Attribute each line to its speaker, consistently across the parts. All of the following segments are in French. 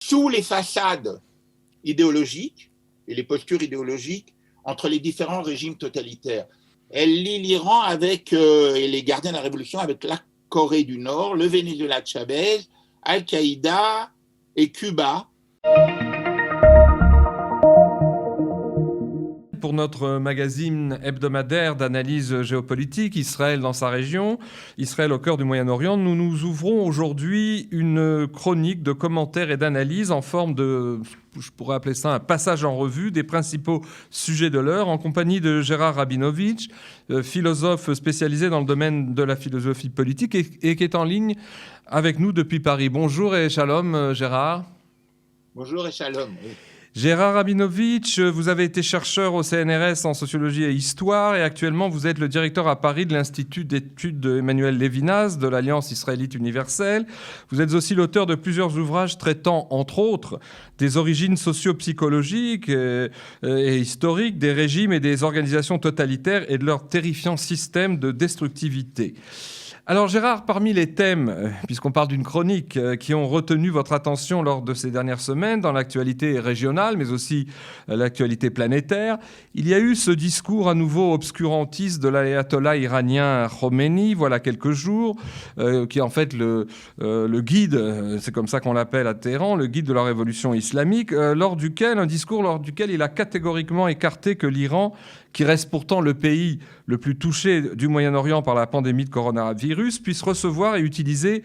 Speaker 1: sous les façades idéologiques et les postures idéologiques entre les différents régimes totalitaires. Elle lie l'Iran avec, et les gardiens de la révolution avec la Corée du Nord, le Venezuela de Chavez, Al-Qaïda et Cuba.
Speaker 2: Pour notre magazine hebdomadaire d'analyse géopolitique, Israël dans sa région, Israël au cœur du Moyen-Orient, nous nous ouvrons aujourd'hui une chronique de commentaires et d'analyses en forme de, je pourrais appeler ça un passage en revue des principaux sujets de l'heure, en compagnie de Gérard Rabinovitch, philosophe spécialisé dans le domaine de la philosophie politique et qui est en ligne avec nous depuis Paris. Bonjour et shalom, Gérard.
Speaker 1: Bonjour et shalom. Oui.
Speaker 2: Gérard Rabinovitch, vous avez été chercheur au CNRS en sociologie et histoire et actuellement vous êtes le directeur à Paris de l'Institut d'études d'Emmanuel Lévinas de l'Alliance israélite universelle. Vous êtes aussi l'auteur de plusieurs ouvrages traitant, entre autres, des origines socio-psychologiques et historiques des régimes et des organisations totalitaires et de leur terrifiant système de destructivité. Alors Gérard, parmi les thèmes, puisqu'on parle d'une chronique, qui ont retenu votre attention lors de ces dernières semaines dans l'actualité régionale, mais aussi l'actualité planétaire, il y a eu ce discours à nouveau obscurantiste de l'ayatollah iranien Khomeini, voilà quelques jours, qui est en fait le guide, c'est comme ça qu'on l'appelle à Téhéran, le guide de la révolution islamique, un discours lors duquel il a catégoriquement écarté que l'Iran, qui reste pourtant le pays le plus touché du Moyen-Orient par la pandémie de coronavirus, puisse recevoir et utiliser,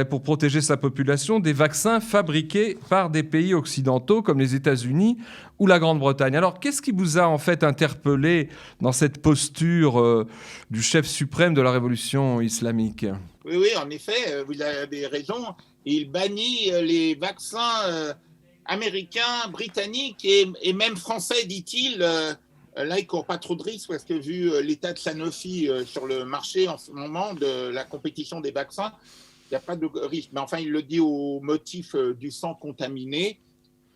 Speaker 2: pour protéger sa population, des vaccins fabriqués par des pays occidentaux comme les États-Unis ou la Grande-Bretagne. Alors, qu'est-ce qui vous a en fait interpellé dans cette posture du chef suprême de la révolution islamique ?
Speaker 1: Oui, en effet, vous avez raison. Il bannit les vaccins américains, britanniques et même français, dit-il. Là, il ne court pas trop de risques parce que vu l'état de Sanofi sur le marché en ce moment de la compétition des vaccins, il n'y a pas de risque. Mais enfin, il le dit au motif du sang contaminé.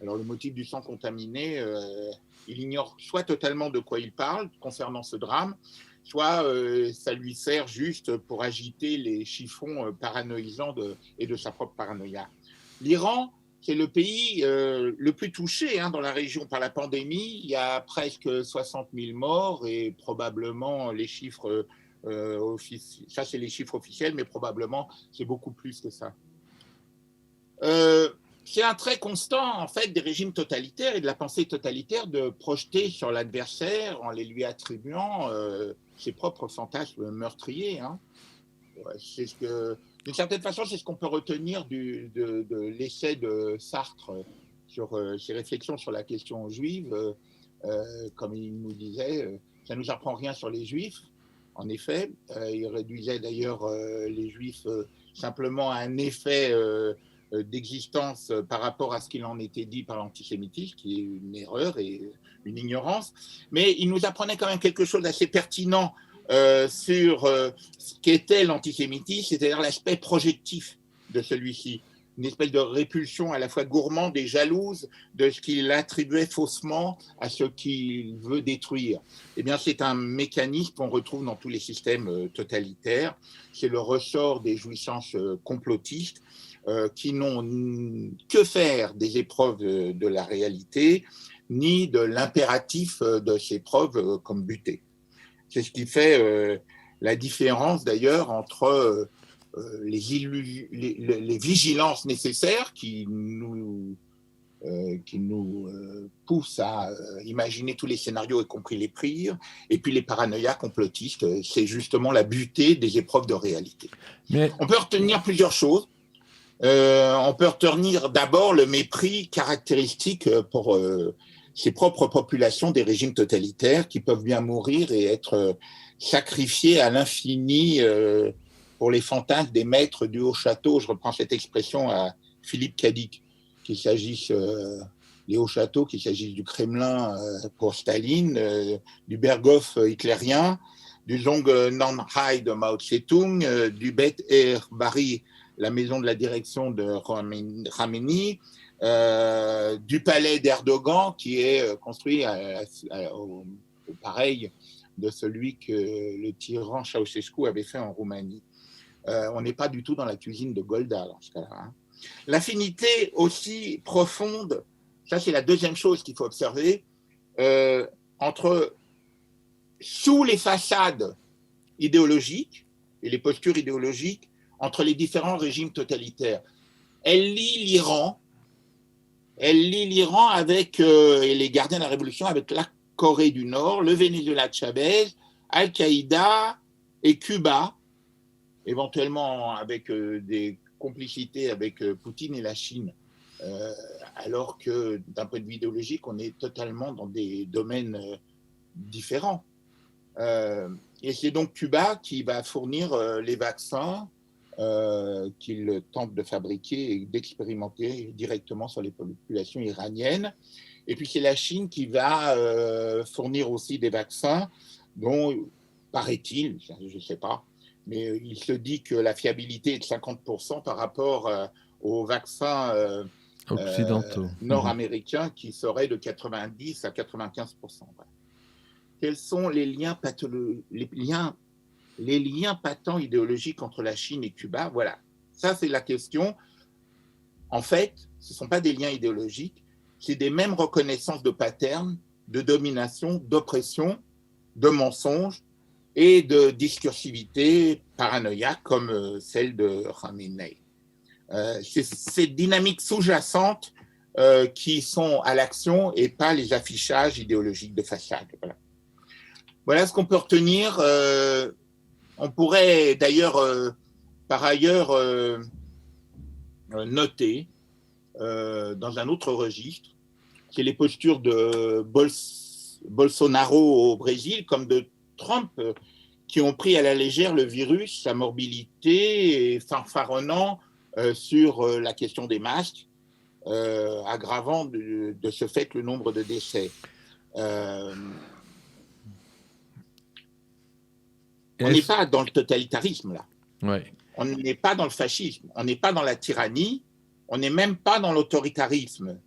Speaker 1: Alors, le motif du sang contaminé, il ignore soit totalement de quoi il parle concernant ce drame, soit ça lui sert juste pour agiter les chiffons paranoïsants et de sa propre paranoïa. L'Iran, c'est le pays le plus touché dans la région par la pandémie. Il y a presque 60 000 morts et probablement les chiffres officiels, ça c'est les chiffres officiels, mais probablement c'est beaucoup plus que ça. C'est un trait constant en fait des régimes totalitaires et de la pensée totalitaire de projeter sur l'adversaire en les lui attribuant ses propres fantasmes meurtriers. C'est ce que, d'une certaine façon, c'est ce qu'on peut retenir de l'essai de Sartre sur ses réflexions sur la question juive. Comme il nous disait, ça ne nous apprend rien sur les juifs. En effet, il réduisait d'ailleurs les juifs simplement à un effet d'existence par rapport à ce qu'il en était dit par l'antisémitisme, qui est une erreur et une ignorance. Mais il nous apprenait quand même quelque chose d'assez pertinent sur ce qu'était l'antisémitisme, c'est-à-dire l'aspect projectif de celui-ci, une espèce de répulsion à la fois gourmande et jalouse de ce qu'il attribuait faussement à ce qu'il veut détruire. Eh bien, c'est un mécanisme qu'on retrouve dans tous les systèmes totalitaires. C'est le ressort des jouissances complotistes qui n'ont que faire des épreuves de la réalité, ni de l'impératif de ces preuves comme butées. C'est ce qui fait la différence d'ailleurs entre les vigilances nécessaires qui nous poussent à imaginer tous les scénarios, y compris les pires, et puis les paranoïas complotistes. C'est justement la butée des épreuves de réalité. Mais on peut retenir plusieurs choses. On peut retenir d'abord le mépris caractéristique pour ses propres populations des régimes totalitaires qui peuvent bien mourir et être sacrifiés à l'infini pour les fantasmes des maîtres du haut château. Je reprends cette expression à Philippe Cadic, qu'il s'agisse des hauts châteaux, qu'il s'agisse du Kremlin pour Staline, du Berghof hitlérien, du Zhongnanhai de Mao Tse-tung, du Beth Er Bari, la maison de la direction de Khamenei, du palais d'Erdogan qui est construit au pareil de celui que le tyran Ceausescu avait fait en Roumanie. On n'est pas du tout dans la cuisine de Golda dans ce cas-là. L'affinité aussi profonde, ça c'est la deuxième chose qu'il faut observer, entre sous les façades idéologiques et les postures idéologiques, entre les différents régimes totalitaires. Elle lie l'Iran avec, et les gardiens de la révolution avec la Corée du Nord, le Venezuela de Chavez, Al-Qaïda et Cuba, éventuellement avec des complicités avec Poutine et la Chine, alors que d'un point de vue idéologique, on est totalement dans des domaines différents. Et c'est donc Cuba qui va fournir les vaccins qu'il tente de fabriquer et d'expérimenter directement sur les populations iraniennes. Et puis c'est la Chine qui va fournir aussi des vaccins dont, paraît-il, je ne sais pas, mais il se dit que la fiabilité est de 50% par rapport aux vaccins
Speaker 2: occidentaux
Speaker 1: nord-américains qui seraient de 90 à 95%. Quels sont les liens patents idéologiques entre la Chine et Cuba? Voilà, ça c'est la question. En fait, ce ne sont pas des liens idéologiques, c'est des mêmes reconnaissances de patterns, de domination, d'oppression, de mensonges et de discursivité paranoïaque comme celle de Khamenei. C'est ces dynamiques sous-jacentes qui sont à l'action et pas les affichages idéologiques de façade. Voilà ce qu'on peut retenir. On pourrait d'ailleurs, par ailleurs, noter dans un autre registre, c'est les postures de Bolsonaro au Brésil comme de Trump qui ont pris à la légère le virus, sa morbidité, et fanfaronnant sur la question des masques, aggravant de ce fait le nombre de décès. On n'est pas dans le totalitarisme, là.
Speaker 2: Ouais.
Speaker 1: On n'est pas dans le fascisme, on n'est pas dans la tyrannie, on n'est même pas dans l'autoritarisme.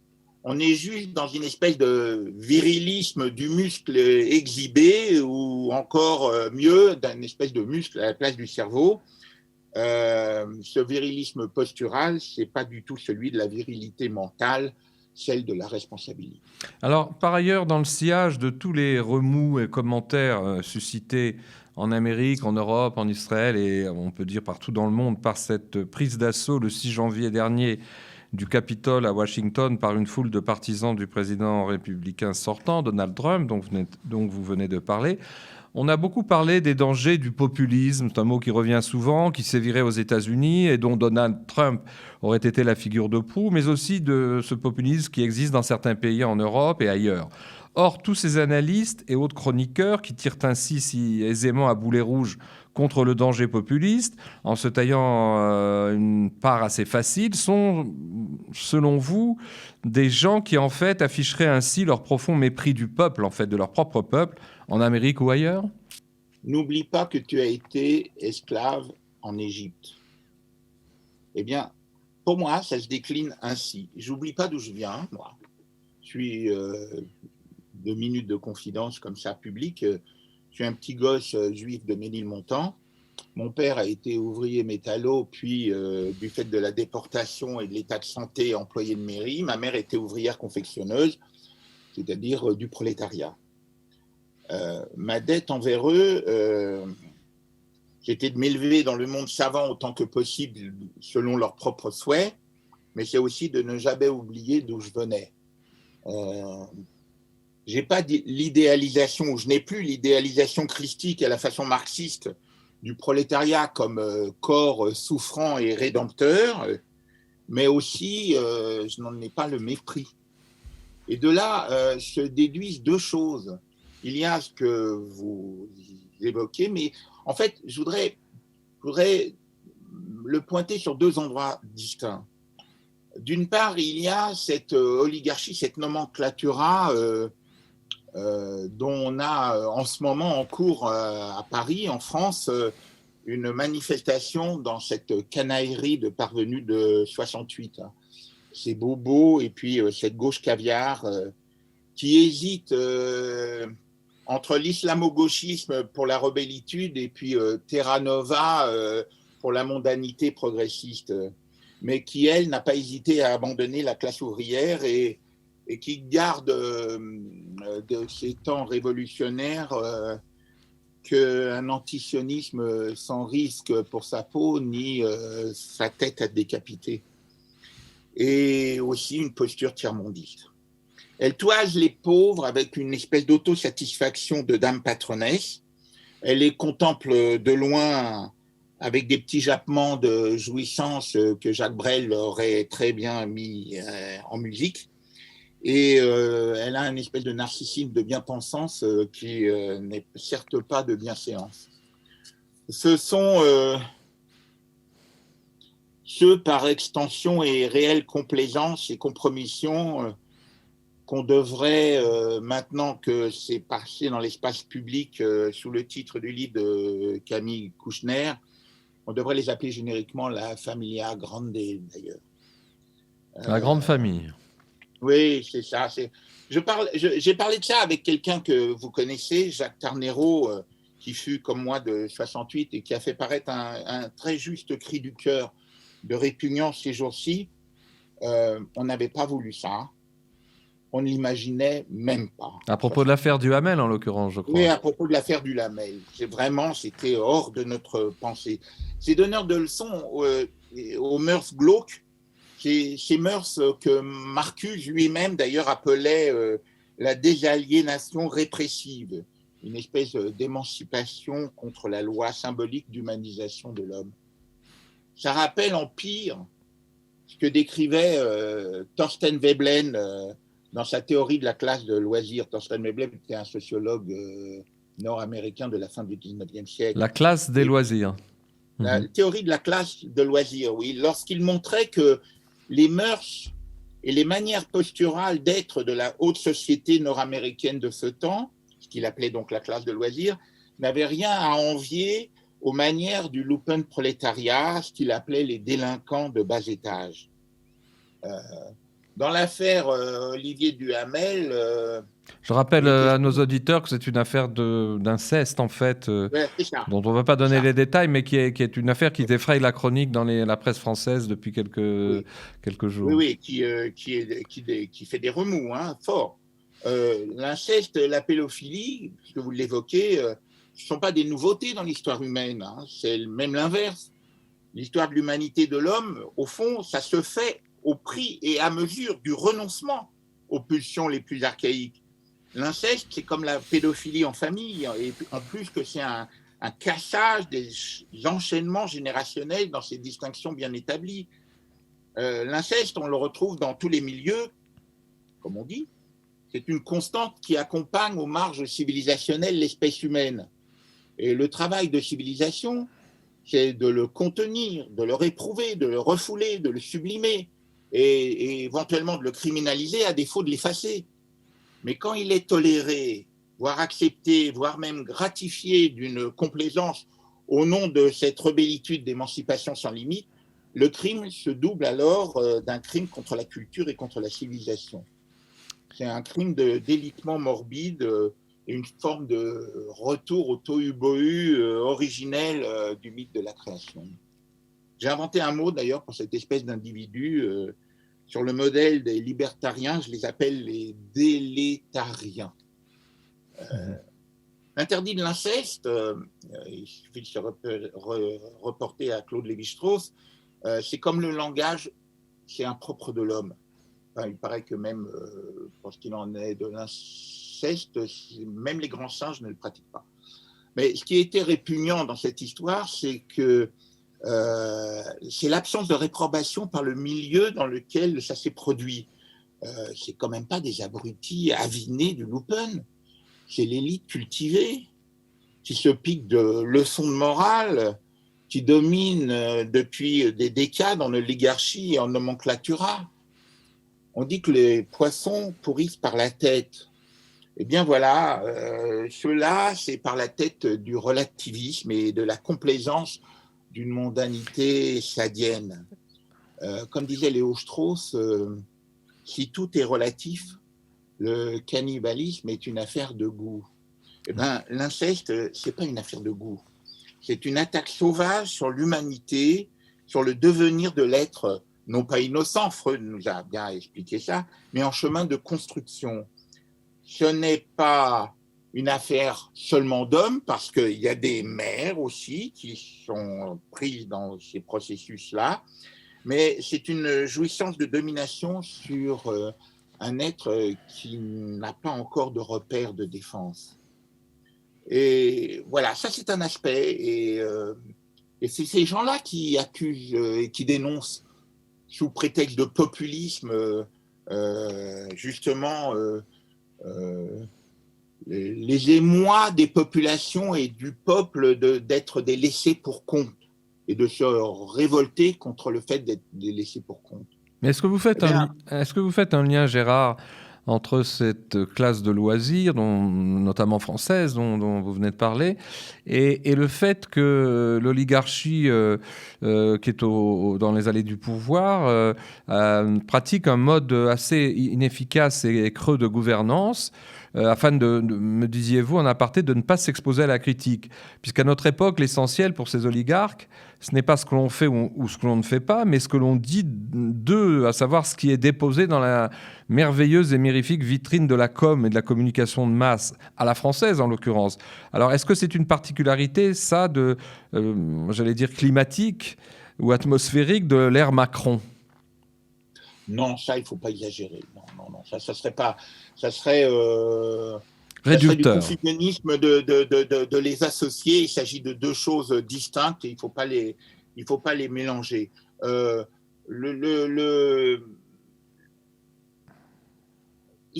Speaker 1: On est juste dans une espèce de virilisme du muscle exhibé ou encore mieux, d'une espèce de muscle à la place du cerveau. Ce virilisme postural, ce n'est pas du tout celui de la virilité mentale, celle de la responsabilité.
Speaker 2: Alors, par ailleurs, dans le sillage de tous les remous et commentaires suscités en Amérique, en Europe, en Israël et on peut dire partout dans le monde par cette prise d'assaut le 6 janvier dernier du Capitole à Washington par une foule de partisans du président républicain sortant, Donald Trump, dont vous venez de parler, on a beaucoup parlé des dangers du populisme, c'est un mot qui revient souvent, qui sévirait aux États-Unis et dont Donald Trump aurait été la figure de proue, mais aussi de ce populisme qui existe dans certains pays en Europe et ailleurs. Or, tous ces analystes et autres chroniqueurs qui tirent ainsi si aisément à boulet rouge contre le danger populiste, en se taillant une part assez facile, sont, selon vous, des gens qui, en fait, afficheraient ainsi leur profond mépris du peuple, en fait, de leur propre peuple, en Amérique ou ailleurs?
Speaker 1: N'oublie pas que tu as été esclave en Égypte. Eh bien, pour moi, ça se décline ainsi. J'oublie pas d'où je viens, moi. Je suis 2 minutes de confidence comme ça, publique. Je suis un petit gosse juif de Ménilmontant. Mon père a été ouvrier métallo, puis du fait de la déportation et de l'état de santé, employé de mairie. Ma mère était ouvrière confectionneuse, c'est-à-dire du prolétariat. Ma dette envers eux, c'était de m'élever dans le monde savant autant que possible, selon leurs propres souhaits, mais c'est aussi de ne jamais oublier d'où je venais. J'ai pas l'idéalisation, ou je n'ai plus l'idéalisation christique à la façon marxiste du prolétariat comme corps souffrant et rédempteur, mais aussi je n'en ai pas le mépris. Et de là se déduisent 2 choses. Il y a ce que vous évoquez, mais en fait, je voudrais le pointer sur 2 endroits distincts. D'une part, il y a cette oligarchie, cette nomenclatura dont on a en ce moment en cours à Paris, en France, une manifestation dans cette canaillerie de parvenus de 68. Ces bobos et puis cette gauche caviar qui hésite entre l'islamo-gauchisme pour la rebellitude et puis Terra Nova pour la mondanité progressiste. mais qui, elle, n'a pas hésité à abandonner la classe ouvrière et qui garde de ces temps révolutionnaires qu'un antisionisme sans risque pour sa peau ni sa tête à décapiter. Et aussi une posture tiers-mondiste. Elle toise les pauvres avec une espèce d'autosatisfaction de dame patronesse. Elle les contemple de loin avec des petits jappements de jouissance que Jacques Brel aurait très bien mis en musique. Et elle a une espèce de narcissisme de bien-pensance qui n'est certes pas de bienséance. Ce sont ceux par extension et réelle complaisance et compromission qu'on devrait, maintenant que c'est passé dans l'espace public sous le titre du livre de Camille Kouchner, on devrait les appeler génériquement la familia grande d'ailleurs.
Speaker 2: La grande famille.
Speaker 1: Oui, c'est ça. J'ai parlé de ça avec quelqu'un que vous connaissez, Jacques Tarnero, qui fut comme moi de 68 et qui a fait paraître un très juste cri du cœur de répugnance ces jours-ci. On n'avait pas voulu ça. On ne l'imaginait même pas.
Speaker 2: À propos de l'affaire du Hamel, en l'occurrence, je crois.
Speaker 1: Oui, à propos de l'affaire du Hamel. C'était hors de notre pensée. C'est donneur de leçons aux mœurs glauques, ces mœurs que Marcuse lui-même, d'ailleurs, appelait la désaliénation répressive, une espèce d'émancipation contre la loi symbolique d'humanisation de l'homme. Ça rappelle en pire ce que décrivait Thorstein Veblen dans sa théorie de la classe de loisirs. Thorstein Veblen était un sociologue nord-américain de la fin du 19e siècle.
Speaker 2: La classe des loisirs.
Speaker 1: La théorie de la classe de loisirs, oui. Lorsqu'il montrait que les mœurs et les manières posturales d'être de la haute société nord-américaine de ce temps, ce qu'il appelait donc la classe de loisirs, n'avaient rien à envier aux manières du lumpenprolétariat, ce qu'il appelait les délinquants de bas étage. Dans l'affaire Olivier Duhamel...
Speaker 2: je rappelle à nos auditeurs que c'est une affaire d'inceste, en fait, dont on ne va pas donner les détails, mais qui est une affaire qui défraye la chronique dans la presse française depuis quelques jours.
Speaker 1: Oui, qui fait des remous, forts. L'inceste, la pédophilie, puisque vous l'évoquez, ce ne sont pas des nouveautés dans l'histoire humaine, c'est même l'inverse. L'histoire de l'humanité de l'homme, au fond, ça se fait au prix et à mesure du renoncement aux pulsions les plus archaïques. L'inceste, c'est comme la pédophilie en famille, et en plus que c'est un cassage des enchaînements générationnels dans ces distinctions bien établies. L'inceste, on le retrouve dans tous les milieux, comme on dit. C'est une constante qui accompagne aux marges civilisationnelles l'espèce humaine. Et le travail de civilisation, c'est de le contenir, de le réprouver, de le refouler, de le sublimer et éventuellement de le criminaliser à défaut de l'effacer. Mais quand il est toléré, voire accepté, voire même gratifié d'une complaisance au nom de cette rebellitude d'émancipation sans limite, le crime se double alors d'un crime contre la culture et contre la civilisation. C'est un crime de délitement morbide et une forme de retour au tohu-bohu originel du mythe de la création. J'ai inventé un mot d'ailleurs pour cette espèce d'individu sur le modèle des libertariens, je les appelle les délétariens. L'interdit de l'inceste, il suffit de se reporter à Claude Lévi-Strauss, c'est comme le langage, c'est impropre de l'homme. Enfin, il paraît que même, pour ce qu'il en est de l'inceste, même les grands singes ne le pratiquent pas. Mais ce qui était répugnant dans cette histoire, c'est que c'est l'absence de réprobation par le milieu dans lequel ça s'est produit. C'est quand même pas des abrutis avinés du Lumpen, c'est l'élite cultivée qui se pique de leçons de morale, qui domine depuis des décades en oligarchie et en nomenclatura. On dit que les poissons pourrissent par la tête. Eh bien voilà, cela, c'est par la tête du relativisme et de la complaisance d'une mondanité sadienne. Comme disait Léo Strauss, si tout est relatif, le cannibalisme est une affaire de goût. Eh bien, l'inceste, c'est pas une affaire de goût. C'est une attaque sauvage sur l'humanité, sur le devenir de l'être non pas innocent, Freud nous a bien expliqué ça, mais en chemin de construction. Ce n'est pas une affaire seulement d'hommes, parce qu'il y a des mères aussi qui sont prises dans ces processus-là, mais c'est une jouissance de domination sur un être qui n'a pas encore de repère de défense. Et voilà, ça c'est un aspect, et c'est ces gens-là qui accusent et qui dénoncent sous prétexte de populisme, justement, les émois des populations et du peuple d'être des laissés pour compte et de se révolter contre le fait d'être des laissés pour compte.
Speaker 2: Mais est-ce que vous faites un lien, Gérard, entre cette classe de loisirs, notamment française, dont vous venez de parler, et le fait que l'oligarchie qui est dans les allées du pouvoir pratique un mode assez inefficace et creux de gouvernance, afin me disiez-vous en aparté, de ne pas s'exposer à la critique. Puisqu'à notre époque, l'essentiel pour ces oligarques, ce n'est pas ce que l'on fait ou ce que l'on ne fait pas, mais ce que l'on dit d'eux, à savoir ce qui est déposé dans la merveilleuse et mirifique vitrine de la com et de la communication de masse, à la française en l'occurrence. Alors, est-ce que c'est une particularité, ça, j'allais dire, climatique ou atmosphérique de l'ère Macron ?
Speaker 1: Non, ça, il ne faut pas exagérer. Non, ça serait pas... Ça serait
Speaker 2: réducteur.
Speaker 1: Du confusionnisme de les associer. Il s'agit de deux choses distinctes et il ne faut pas les mélanger. Il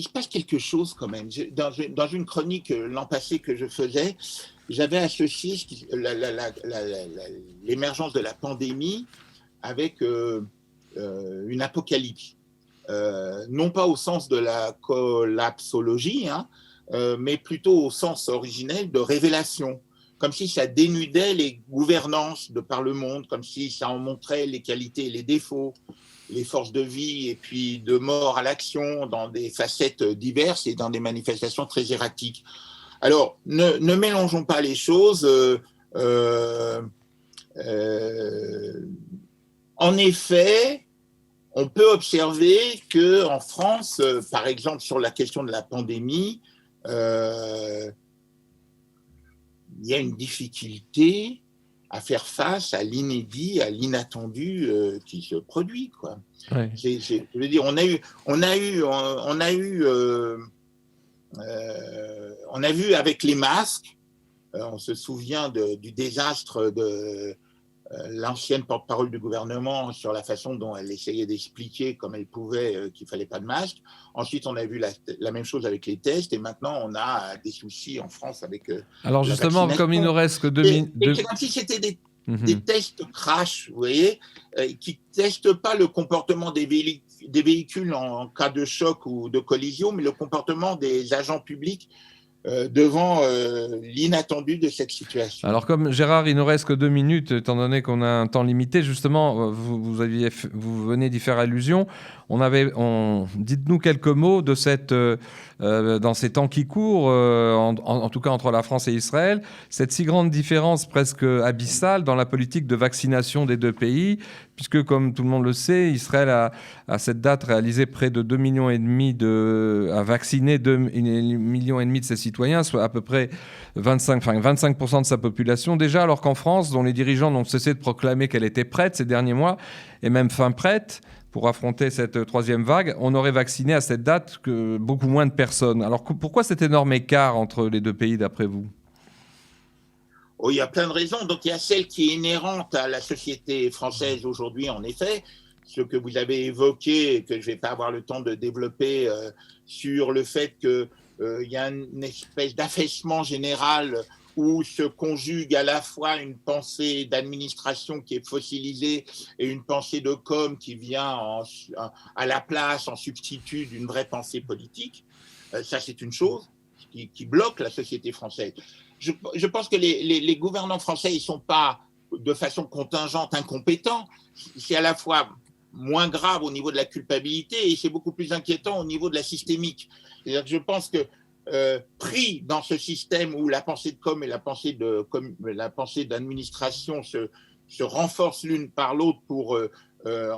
Speaker 1: se passe quelque chose quand même. Dans une chronique l'an passé que je faisais, j'avais associé l'émergence de la pandémie avec une apocalypse. Non pas au sens de la collapsologie, mais plutôt au sens originel de révélation, comme si ça dénudait les gouvernances de par le monde, comme si ça en montrait les qualités et les défauts, les forces de vie et puis de mort à l'action dans des facettes diverses et dans des manifestations très erratiques. Alors, ne mélangeons pas les choses. En effet, on peut observer qu'en France, par exemple, sur la question de la pandémie, il y a une difficulté à faire face à l'inédit, à l'inattendu qui se produit, quoi. Ouais. Je veux dire, on a vu avec les masques, on se souvient du désastre de l'ancienne porte-parole du gouvernement sur la façon dont elle essayait d'expliquer comme elle pouvait qu'il ne fallait pas de masque. Ensuite, on a vu la même chose avec les tests et maintenant, on a des soucis en France avec
Speaker 2: alors justement, comme il ne reste que 2 minutes...
Speaker 1: C'est comme si c'était des tests crash, vous voyez, qui ne testent pas le comportement des véhicules en cas de choc ou de collision, mais le comportement des agents publics devant l'inattendu de cette situation.
Speaker 2: Alors comme Gérard, il ne reste que 2 minutes, étant donné qu'on a un temps limité, justement, vous venez d'y faire allusion. Dites-nous quelques mots de dans ces temps qui courent, en tout cas entre la France et Israël, cette si grande différence presque abyssale dans la politique de vaccination des deux pays, puisque comme tout le monde le sait, Israël a à cette date réalisé près de 2,5 millions a vacciné 2,5 millions de ses citoyens, soit à peu près 25% de sa population déjà, alors qu'en France, dont les dirigeants n'ont cessé de proclamer qu'elle était prête ces derniers mois, et même fin prête, pour affronter cette troisième vague, on aurait vacciné à cette date que beaucoup moins de personnes. Alors pourquoi cet énorme écart entre les deux pays d'après vous ?
Speaker 1: Oh, il y a plein de raisons. Donc il y a celle qui est inhérente à la société française aujourd'hui, en effet, ce que vous avez évoqué et que je ne vais pas avoir le temps de développer sur le fait qu'il y a une espèce d'affaissement général où se conjugue à la fois une pensée d'administration qui est fossilisée et une pensée de com qui vient à la place, en substitut d'une vraie pensée politique. Ça, c'est une chose qui bloque la société française. Je pense que les gouvernants français, ils ne sont pas de façon contingente incompétents. C'est à la fois moins grave au niveau de la culpabilité et c'est beaucoup plus inquiétant au niveau de la systémique. C'est-à-dire que je pense que pris dans ce système où la pensée de com et la pensée d'administration se renforcent l'une par l'autre pour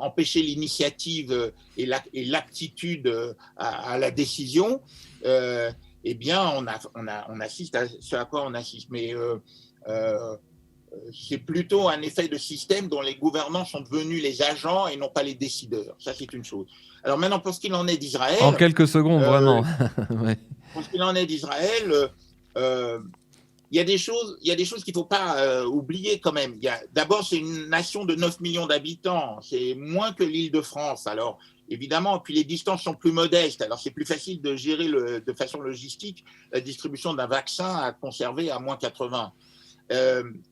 Speaker 1: empêcher l'initiative et l'aptitude à la décision, eh bien, on assiste à ce à quoi on assiste. Mais c'est plutôt un effet de système dont les gouvernants sont devenus les agents et non pas les décideurs. Ça, c'est une chose. Alors maintenant, pour ce qu'il en est d'Israël...
Speaker 2: En quelques secondes, vraiment. Ouais.
Speaker 1: Pour ce qu'il en est d'Israël, il y a des choses qu'il ne faut pas oublier quand même. D'abord, c'est une nation de 9 millions d'habitants. C'est moins que l'Île-de-France. Alors, évidemment, puis les distances sont plus modestes. Alors, c'est plus facile de gérer de façon logistique la distribution d'un vaccin à conserver à moins 80.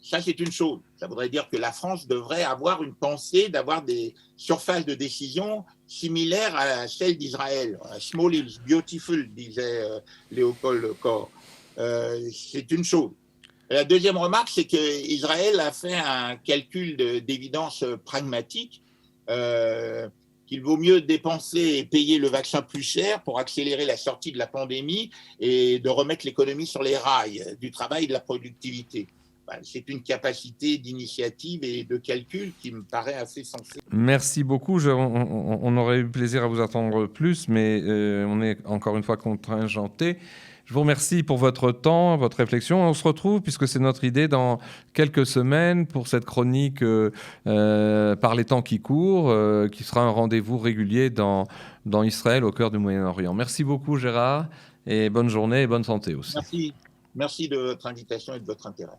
Speaker 1: Ça, c'est une chose. Ça voudrait dire que la France devrait avoir une pensée d'avoir des surfaces de décision similaires à celles d'Israël. Small is beautiful, disait Léopold Kohr. C'est une chose. La deuxième remarque, c'est qu'Israël a fait un calcul d'évidence pragmatique qu'il vaut mieux dépenser et payer le vaccin plus cher pour accélérer la sortie de la pandémie et de remettre l'économie sur les rails du travail et de la productivité. C'est une capacité d'initiative et de calcul qui me paraît assez sensée.
Speaker 2: Merci beaucoup. On aurait eu plaisir à vous attendre plus, mais on est encore une fois contingenté. Je vous remercie pour votre temps, votre réflexion. On se retrouve, puisque c'est notre idée, dans quelques semaines pour cette chronique Par les temps qui courent, qui sera un rendez-vous régulier dans Israël, au cœur du Moyen-Orient. Merci beaucoup, Gérard, et bonne journée et bonne santé aussi.
Speaker 1: Merci de votre invitation et de votre intérêt.